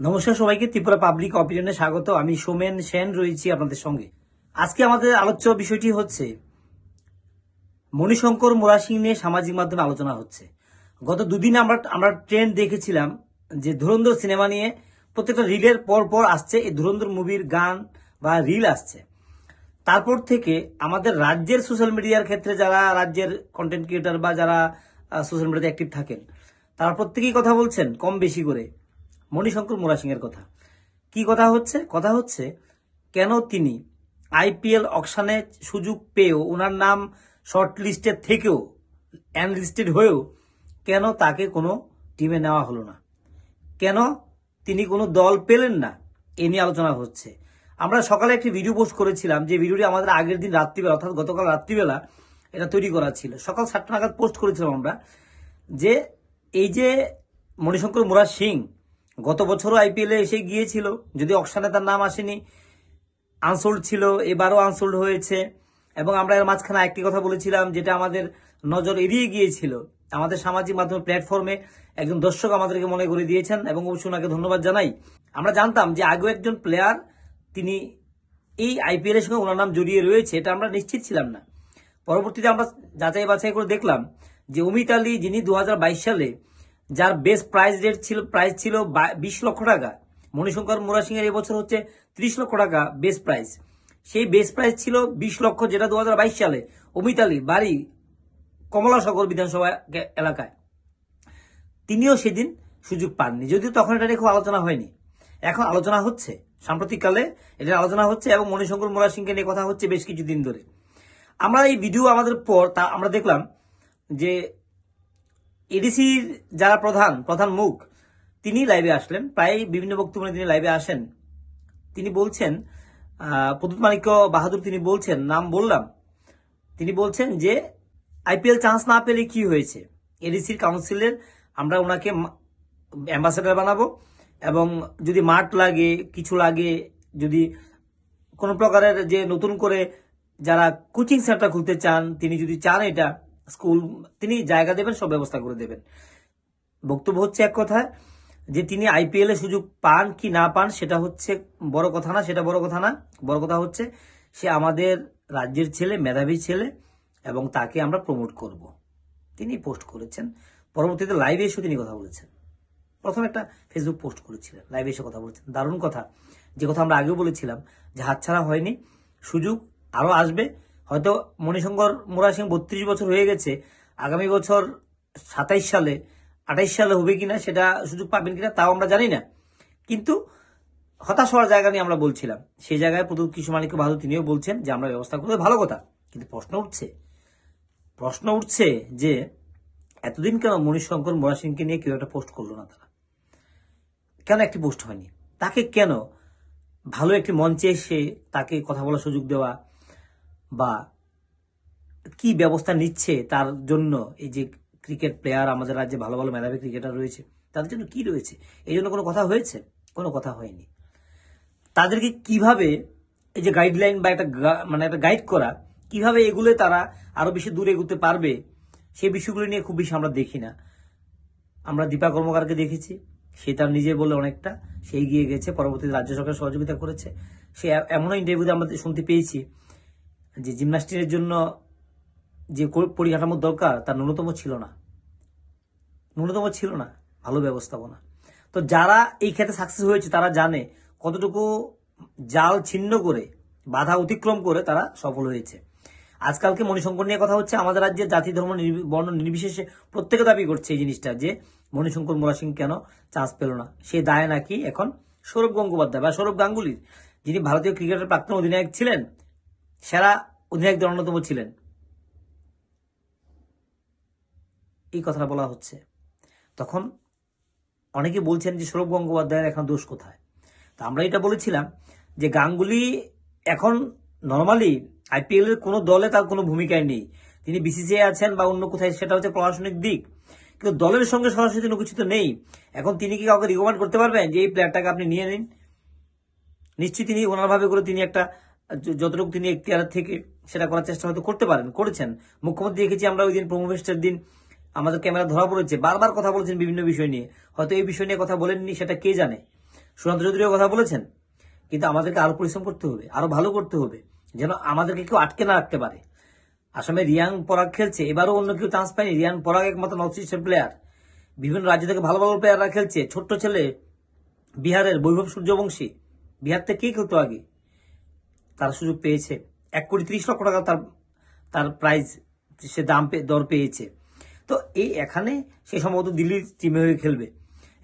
নমস্কার সবাইকে, ত্রিপুরা পাবলিক অপিনিয়নে স্বাগত। আমি সোমেন সেন রয়েছি আপনাদের সঙ্গে। আজকে আমাদের আলোচ্য বিষয়টি হচ্ছে মণিশঙ্কর মোরাসিং নিয়ে সামাজিক মাধ্যমে আলোচনা হচ্ছে। গত দুদিন আমরা ট্রেন্ড দেখেছিলাম যে ধুরন্ধর সিনেমা নিয়ে প্রত্যেকটা রিলের পর পর আসছে, এই ধুরন্ধর মুভির গান বা রিল আসছে। তারপর থেকে আমাদের রাজ্যের সোশ্যাল মিডিয়ার ক্ষেত্রে যারা রাজ্যের কন্টেন্ট ক্রিয়েটার বা যারা সোশ্যাল মিডিয়াতে অ্যাক্টিভ থাকেন, তারা প্রত্যেকেই কথা বলছেন কম বেশি করে মণিশঙ্কর মোরাসিং এর কথা। কি কথা হচ্ছে? কথা হচ্ছে কেন তিনি আইপিএল অকশনে সুযোগ পেয়েও, ওনার নাম শর্ট লিস্টের থেকেও, অ্যানলিস্টেড হয়েও কেন তাকে কোনো টিমে নেওয়া হলো না, কেন তিনি কোনো দল পেলেন না, এ নিয়ে আলোচনা হচ্ছে। আমরা সকালে একটি ভিডিও পোস্ট করেছিলাম, যে ভিডিওটি আমাদের আগের দিন রাত্রিবেলা, অর্থাৎ গতকাল রাত্রিবেলা এটা তৈরি করা ছিল। সকাল 7টা নাগাদ পোস্ট করেছিলাম আমরা, যে এই যে মণিশঙ্কর মোরাসিং গত বছরও আইপিএলে এসে গিয়েছিল, যদি অকশনে তার নাম আসেনি, আনসোল্ড ছিল, এবারও আনসোল্ড হয়েছে। এবং আমরা এর মাঝখানে একটি কথা বলেছিলাম যেটা আমাদের নজর এড়িয়ে গিয়েছিল। আমাদের সামাজিক মাধ্যম প্ল্যাটফর্মে একজন দর্শক আমাদেরকে মনে করে দিয়েছেন এবং অবশ্যই ওনাকে ধন্যবাদ জানাই। আমরা জানতাম যে আগেও একজন প্লেয়ার তিনি এই আইপিএল এর সঙ্গে ওনার নাম জড়িয়ে রয়েছে, এটা আমরা নিশ্চিত ছিলাম না। পরবর্তীতে আমরা যাচাই বাছাই করে দেখলাম যে অমিত আলী, যিনি 2022 সালে যার বেস্ট প্রাইজ ছিল 20 লক্ষ টাকা, মণিশঙ্কর মোরাসিং এর এবছর হচ্ছে 30 লক্ষ টাকা বেস্ট প্রাইজ। সেই বেস্ট প্রাইজ ছিল 20 লক্ষ, যেটা 2022 সালে অমিত আলী বাড়ি কমলাসাগর বিধানসভা এলাকায়, তিনিও সেদিন সুযোগ পাননি, যদিও তখন এটা নিয়ে খুব আলোচনা হয়নি। এখন আলোচনা হচ্ছে, সাম্প্রতিককালে এটা আলোচনা হচ্ছে এবং মণিশঙ্কর মোরাসিংকে নিয়ে কথা হচ্ছে বেশ কিছুদিন ধরে। আমরা এই ভিডিও আমাদের পর আমরা দেখলাম যে এডিসির যারা প্রধান মুখ, তিনি লাইভে আসলেন, প্রায় বিভিন্ন বক্তব্য তিনি লাইভে আসেন। তিনি বলছেন, প্রদ্যুৎ মাণিক্য বাহাদুর তিনি বলছেন, নাম বললাম, তিনি বলছেন যে আইপিএল চান্স না পেলে কি হয়েছে, এডিসির কাউন্সিলের আমরা ওনাকে অ্যাম্বাসেডার বানাবো, এবং যদি মাঠ লাগে, কিছু লাগে, যদি কোনো প্রকারের যে নতুন করে যারা কোচিং সেন্টার খুলতে চান, তিনি যদি চান এটা স্কুল, তিনি জায়গা দেবেন, সব ব্যবস্থা করে দেবেন। বক্তব্য হচ্ছে এক কথায় যে তিনি আইপিএল এ সুযোগ পান কি না পান সেটা হচ্ছে বড় কথা না, সেটা বড় কথা না। বড় কথা হচ্ছে সে আমাদের রাজ্যের ছেলে, মেধাবী ছেলে, এবং তাকে আমরা প্রমোট করব, তিনি পোস্ট করেছেন। পরবর্তীতে লাইভে এসে তিনি কথা বলেছেন। প্রথম একটা ফেসবুক পোস্ট করেছিলেন, লাইভে এসে কথা বলেছেন। দারুণ কথা, যে কথা আমরা আগেও বলেছিলাম যে হাতছাড়া হয়নি, সুযোগ আরো আসবে। হয়তো মণিশঙ্কর মোরাসিং 32 বছর হয়ে গেছে, আগামী বছর 27 সালে 28 সালে হবে কিনা, সেটা সুযোগ পাবেন কিনা তাও আমরা জানি না। কিন্তু হতাশ হওয়ার জায়গা নিয়ে আমরা বলছিলাম, সেই জায়গায় প্রদ্যুৎ কিশোর মাণিক্য বাহাদুর তিনিও বলছেন যে আমরা ব্যবস্থা করতে, ভালো কথা। কিন্তু প্রশ্ন উঠছে যে এতদিন কেন মণিশঙ্কর মোরাসিংকে নিয়ে কেউ একটা পোস্ট করলো না, তারা কেন একটি পোস্ট হয়নি, তাকে কেন ভালো একটি মঞ্চে এসে তাকে কথা বলার সুযোগ দেওয়া, বা কি ব্যবস্থা নিচ্ছে তার জন্য, এই যে ক্রিকেট প্লেয়ার আমাদের রাজ্যে ভালো ভালো মেধাবী ক্রিকেটার রয়েছে, তাদের জন্য কি রয়েছে, এই জন্য কোনো কথা হয়েছে? কোনো কথা হয়নি। তাদেরকে কিভাবে এই যে গাইডলাইন বা একটা মানে একটা গাইড করা, কিভাবে এগুলো তারা আরো বেশি দূরে এগোতে পারবে, সেই বিষয়গুলো নিয়ে খুব বেশি আমরা দেখি না। আমরা দীপা কর্মকারকে দেখেছি, সে তার নিজে বলে অনেকটা সে এগিয়ে গেছে, পরবর্তীতে রাজ্য সরকার সহযোগিতা করেছে। সে এমনও ইন্টারভিউতে আমরা শুনতে পেয়েছি যে জিমন্যাস্টিকের জন্য যে পরিকাঠামোর দরকার তার ন্যূনতম ছিল না, ভালো ব্যবস্থাপনা। তো যারা এই ক্ষেত্রে সাকসেস হয়েছে তারা জানে কতটুকু জাল ছিন্ন করে, বাধা অতিক্রম করে তারা সফল হয়েছে। আজকালকে মণিশঙ্কর নিয়ে কথা হচ্ছে, আমাদের রাজ্যে জাতি ধর্ম বর্ণ নির্বিশেষে প্রত্যেকে দাবি করছে এই জিনিসটা, যে মণিশঙ্কর মোরাসিং কেন চান্স পেল না। সে দায় নাকি এখন সৌরভ গঙ্গোপাধ্যায় বা সৌরভ গাঙ্গুলির, যিনি ভারতীয় ক্রিকেটের প্রাক্তন অধিনায়ক ছিলেন, সেরা অধিনায়কদের অন্যতম ছিলেন। এই কথাটা বলা হচ্ছে। তখন অনেকে বলছেন যে সৌরভ গঙ্গোপাধ্যায়ের এখন দোষ কোথায়। তা আমরা এটা বলেছিলাম যে গাঙ্গুলি এখন নর্মালি আইপিএল এর কোনো দলে তার কোনো ভূমিকায় নেই, তিনি বিসিসিআই আছেন বা অন্য কোথায়, সেটা হচ্ছে প্রশাসনিক দিক, কিন্তু দলের সঙ্গে সরাসরি কোনো কিছু তো নেই। এখন তিনি কি কাউকে রিকমেন্ড করতে পারবেন যে এই প্লেয়ারটাকে আপনি নিয়ে নিন? নিশ্চয়ই তিনি ওনার ভাবে করে তিনি একটা যতটুকু তিনি এখতিয়ার থেকে সেটা করার চেষ্টা হয়তো করতে পারেন, করেছেন। মুখ্যমন্ত্রী দেখেছি আমরা ওই দিন প্রমোফেস্টের দিন আমাদের ক্যামেরা ধরা পড়েছে, বারবার কথা বলেছেন বিভিন্ন বিষয় নিয়ে, হয়তো এই বিষয় নিয়ে কথা বলেননি সেটা কে জানে। সুশান্ত চৌধুরীও কথা বলেছেন, কিন্তু আমাদেরকে আরো পরিশ্রম করতে হবে, আরো ভালো করতে হবে, যেন আমাদেরকে কেউ আটকে না রাখতে পারে। আসামে রিয়ান পরাগ খেলছে, এবারও অন্য কেউ চান্স পায়নি। রিয়ান পরাগ একমাত্র নর্থ ইস্টের প্লেয়ার, বিভিন্ন রাজ্য থেকে ভালো ভালো প্লেয়াররা খেলছে। ছোট্ট ছেলে বিহারের বৈভব সূর্যবংশী, বিহার থেকে কে খেলতো আগে, তার সুযোগ পেয়েছে। 1,30,00,000 টাকা তার তার প্রাইজ, সে দর পেয়েছে। তো এই এখানে সে সম্ভবত দিল্লির টিমে হয়ে খেলবে।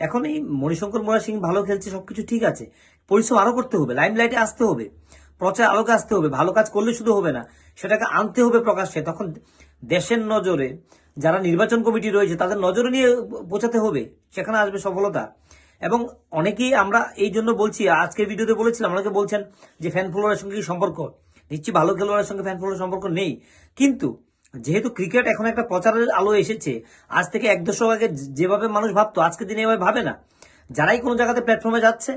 এখন এই মণিশঙ্কর মোরা সিং ভালো খেলছে, সবকিছু ঠিক আছে, পরিশ্রম আরো করতে হবে, লাইমলাইটে আসতে হবে, প্রচার আলোকে আসতে হবে। ভালো কাজ করলে শুধু হবে না, সেটাকে আনতে হবে প্রকাশ্যে। তখন দেশের নজরে যারা নির্বাচন কমিটি রয়েছে তাদের নজরে নিয়ে পৌঁছাতে হবে, সেখানে আসবে সফলতা। এবং অনেকেই আমরা এই জন্য বলছি, আজকের ভিডিওতে বলেছিলাম, অনেকে বলছেন যে ফ্যান ফলোয়ারের সঙ্গে কি সম্পর্ক। নিশ্চয়ই ভালো খেলোয়াড়ের সঙ্গে ফ্যান ফলোয়ারের সম্পর্ক নেই, কিন্তু যেহেতু ক্রিকেট এখন একটা প্রচারের আলো এসেছে, আজ থেকে 1 দশক আগে যেভাবে মানুষ ভাবতো আজকের দিনে এভাবে ভাবে না। যারাই কোনো জায়গাতে প্ল্যাটফর্মে যাচ্ছে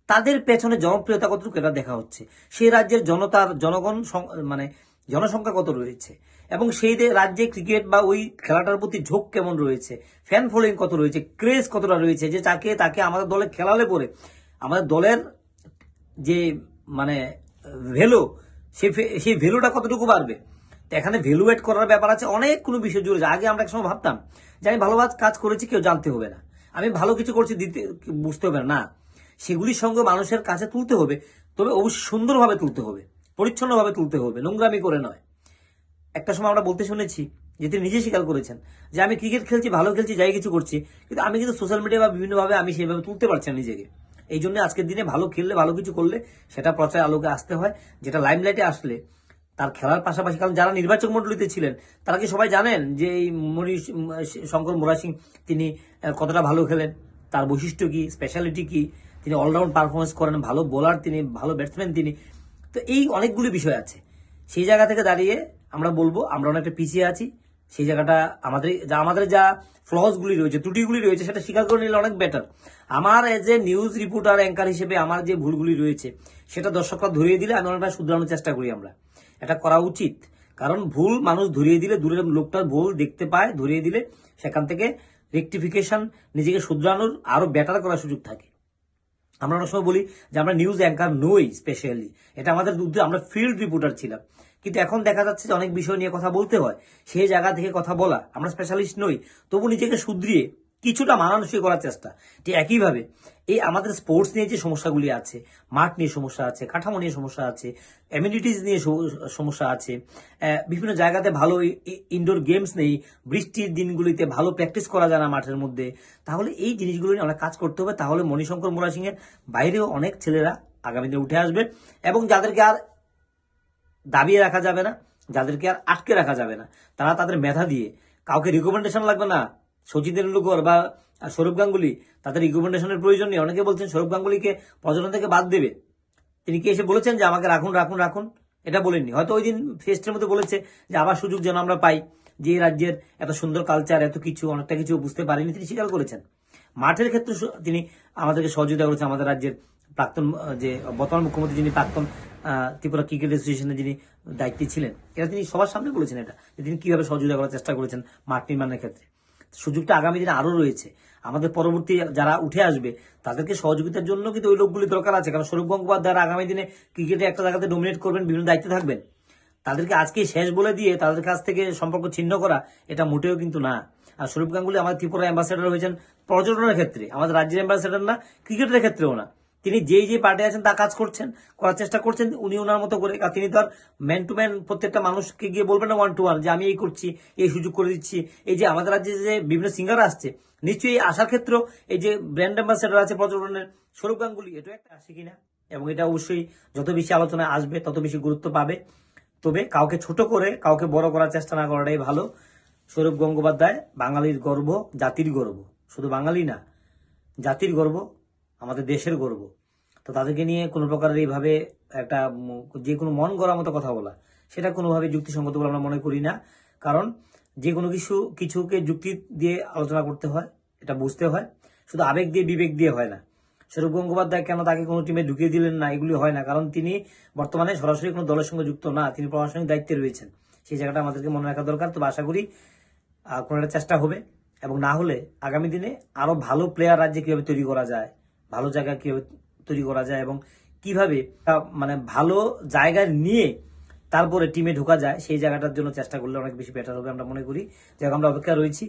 তাদের পেছনে জনপ্রিয়তা কতটুকু এটা দেখা হচ্ছে, সেই রাজ্যের জনগণ মানে জনসংখ্যা কত রয়েছে, এবং সেই রাজ্যে ক্রিকেট বা ওই খেলাটার প্রতি ঝোঁক কেমন রয়েছে, ফ্যান ফলোয়িং কত রয়েছে, ক্রেজ কতটা রয়েছে, যে তাকে আমাদের দলে খেলালে পরে আমাদের দলের যে মানে ভ্যালু, সেই ভ্যালুটা কতটুকু বাড়বে। তো এখানে ভ্যালুয়েট করার ব্যাপার আছে, অনেক কোনো বিষয় জুড়ে যায়। আগে আমরা একসময় ভাবতাম যে আমি ভালো কাজ করেছি, কেউ জানতে হবে না, আমি ভালো কিছু করছি বুঝতে হবে না। সেগুলির সঙ্গে মানুষের কাছে তুলতে হবে, তবে অবশ্যই সুন্দরভাবে তুলতে হবে, পরিচ্ছন্নভাবে তুলতে হবে, নোংরামি করে নয়। একটা সময় আমরা বলতে শুনেছি, যে তিনি নিজে স্বীকার করেছেন, যে আমি ক্রিকেট খেলছি, ভালো খেলছি, যাই কিছু করছি, কিন্তু আমি কিন্তু সোশ্যাল মিডিয়া বা বিভিন্নভাবে আমি সেভাবে তুলতে পারছি না নিজেকে। এই জন্য আজকের দিনে ভালো খেললে, ভালো কিছু করলে সেটা প্রচার আলোকে আসতে হয়, যেটা লাইমলাইটে আসলে তার খেলার পাশাপাশি। কারণ যারা নির্বাচক মণ্ডলীতে ছিলেন তারা কি সবাই জানেন যে এই শঙ্কর মোরা সিং তিনি কতটা ভালো খেলেন, তার বৈশিষ্ট্য কি, স্পেশালিটি কি, তিনি অলরাউন্ড পারফরমেন্স করেন, ভালো বোলার তিনি, ভালো ব্যাটসম্যান তিনি। তো এই অনেকগুলি বিষয় আছে। সেই জায়গা থেকে দাঁড়িয়ে আমরা বলবো আমরা অনেকটা পিছিয়ে আছি। সেই জায়গাটা আমাদের যা ফ্লস গুলি রয়েছে, ত্রুটিগুলি রয়েছে, সেটা স্বীকার করে নিলে অনেক বেটার। আমার as a news reporter, anchor হিসেবে আমার যে ভুলগুলি রয়েছে সেটা দর্শকরা ধরিয়ে দিলে আমি অনেকটা শুধরানোর চেষ্টা করি। আমরা এটা করা উচিত, কারণ ভুল মানুষ ধরিয়ে দিলে, দূরের লোকটার ভুল দেখতে পায়, ধরিয়ে দিলে সেখান থেকে রেকটিফিকেশন, নিজেকে শুধরানোর আরো বেটার করার সুযোগ থাকে। আমরা অনেক সময় বলি যে আমরা নিউজ অ্যাঙ্কার নই, স্পেশালি এটা আমাদের আমরা ফিল্ড রিপোর্টার ছিলাম, কিন্তু এখন দেখা যাচ্ছে যে অনেক বিষয় নিয়ে কথা বলতে হয়, সেই জায়গা থেকে কথা বলা, আমরা স্পেশালিস্ট নই, তবু নিজেকে শুধরিয়ে কিছুটা মানানসই করার চেষ্টা। ঠিক একইভাবে এই আমাদের স্পোর্টস নিয়ে যে সমস্যাগুলি আছে, মাঠ নিয়ে সমস্যা আছে, কাঠামো নিয়ে সমস্যা আছে, অ্যামিনিটিস নিয়ে সমস্যা আছে, বিভিন্ন জায়গাতে ভালো ইনডোর গেমস নেই, বৃষ্টির দিনগুলিতে ভালো প্র্যাকটিস করা যায় না মাঠের মধ্যে। তাহলে এই জিনিসগুলো নিয়ে অনেক কাজ করতে হবে, তাহলে মণিশঙ্কর মোরা সিং এর বাইরেও অনেক ছেলেরা আগামী দিনে উঠে আসবে, এবং যাদেরকে আর দাবিয়ে রাখা যাবে না, যাদেরকে আর আটকে রাখা যাবে না, তারা তাদের মেধা দিয়ে, কাউকে রিকমেন্ডেশন লাগবে না। সচিন তেন্ডুলকর বা সৌরভ গাঙ্গুলি, তাদের রিকমেন্ডেশনের প্রয়োজন নেই। অনেকে বলছেন সৌরভ গাঙ্গুলিকে পর্যটন থেকে বাদ দেবে, তিনি কি এসে বলেছেন যে আমাকে রাখুন রাখুন রাখুন? এটা বলেননি। হয়তো ওই দিন ফেস্টের মধ্যে বলেছে যে আবার সুযোগ যেন আমরা পাই, যে রাজ্যের এত সুন্দর কালচার, এত কিছু, অনেকটা কিছু বুঝতে পারেনি, তিনি স্বীকার করেছেন। মাঠের ক্ষেত্রে তিনি আমাদেরকে সহযোগিতা করেছেন। আমাদের রাজ্যের প্রাক্তন যে বর্তমান মুখ্যমন্ত্রী, যিনি প্রাক্তন ত্রিপুরা ক্রিকেট অ্যাসোসিয়েশনের যিনি দায়িত্বে ছিলেন, এটা তিনি সবার সামনে বলেছেন, এটা যে তিনি কিভাবে সহযোগিতা করার চেষ্টা করেছেন মাঠ নির্মাণের ক্ষেত্রে। সুযোগটা আগামী দিনে আরো রয়েছে, আমাদের পরবর্তী যারা উঠে আসবে তাদেরকে সহযোগিতার জন্য কিন্তু ওই লোকগুলি দরকার আছে। কারণ সৌরভ গঙ্গোপাধ্যায় আগামী দিনে ক্রিকেটে একটা জায়গাতে ডোমিনেট করবেন, বিভিন্ন দায়িত্বে থাকবেন, তাদেরকে আজকে শেষ বলে দিয়ে তাদের কাছ থেকে সম্পর্ক ছিন্ন করা এটা মোটেও কিন্তু না। আর সৌরভ গাঙ্গুলি আমাদের ত্রিপুরা অ্যাম্বাসেডার হয়েছেন পর্যটনের ক্ষেত্রে, আমাদের রাজ্যের অ্যাম্বাসেডার না, ক্রিকেটের ক্ষেত্রেও না। তিনি যেই পার্টি আছেন তা কাজ করছেন, করার চেষ্টা করছেন উনি ওনার মতো করে। তিনি তো আর ম্যান টু ম্যান প্রত্যেকটা মানুষকে গিয়ে বলবেন না 1 to 1 যে আমি এই করছি, এই সুযোগ করে দিচ্ছি। এই যে আমাদের রাজ্যে যে বিভিন্ন সিঙ্গার আসছে, নিশ্চয়ই আসার ক্ষেত্রেও এই যে ব্র্যান্ড অ্যাম্বাসেডার আছে পর্যটনের, সৌরভ গাঙ্গুলি, এটা একটা আসে কিনা, এবং এটা অবশ্যই যত বেশি আলোচনায় আসবে তত বেশি গুরুত্ব পাবে। তবে কাউকে ছোট করে কাউকে বড় করার চেষ্টা না করাটাই ভালো। সৌরভ গঙ্গোপাধ্যায় বাঙালির গর্ব, জাতির গর্ব, শুধু বাঙালি না, জাতির গর্ব, আমাদের দেশের গর্ব। তো তাদেরকে নিয়ে কোনো প্রকারের এইভাবে একটা যে কোনো মন গড়ার মতো কথা বলা, সেটা কোনোভাবে যুক্তিসঙ্গত বলে আমরা মনে করি না। কারণ যে কোনো কিছুকে যুক্তি দিয়ে আলোচনা করতে হয়, এটা বুঝতে হয়, শুধু আবেগ দিয়ে বিবেক দিয়ে হয় না। সৌরভ গঙ্গোপাধ্যায় কেন তাকে কোনো টিমে ঢুকিয়ে দিলেন না, এগুলি হয় না, কারণ তিনি বর্তমানে সরাসরি কোনো দলের সঙ্গে যুক্ত না, তিনি প্রশাসনিক দায়িত্বে রয়েছেন। সেই জায়গাটা আমাদেরকে মনে রাখা দরকার। তবে আশা করি কোনো একটা চেষ্টা হবে, এবং না হলে আগামী দিনে আরো ভালো প্লেয়ার রাজ্যে কিভাবে তৈরি করা যায়, ভালো জায়গা কিভাবে তৈরি করা যায় এবং কিভাবে মানে ভালো জায়গায় নিয়ে তারপরে টিমে ঢোকা যায় সেই জায়গাটার জন্য চেষ্টা করলে অনেক বেশি বেটার হবে আমরা মনে করি। যাই হোক, আমরা অপেক্ষা রয়েছি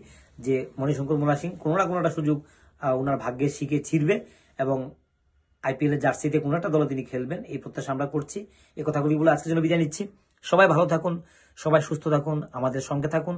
যে মণিশঙ্কর মোল্লা সিং কোনো না কোনো একটা সুযোগ ওনার ভাগ্যের শিখে ছিঁড়বে এবং আইপিএল এর জার্সিতে কোনো একটা দলে তিনি খেলবেন, এই প্রত্যাশা আমরা করছি। এই কথাগুলি বলে আজকের জন্য বিদায় নিচ্ছি। সবাই ভালো থাকুন, সবাই সুস্থ থাকুন, আমাদের সঙ্গে থাকুন।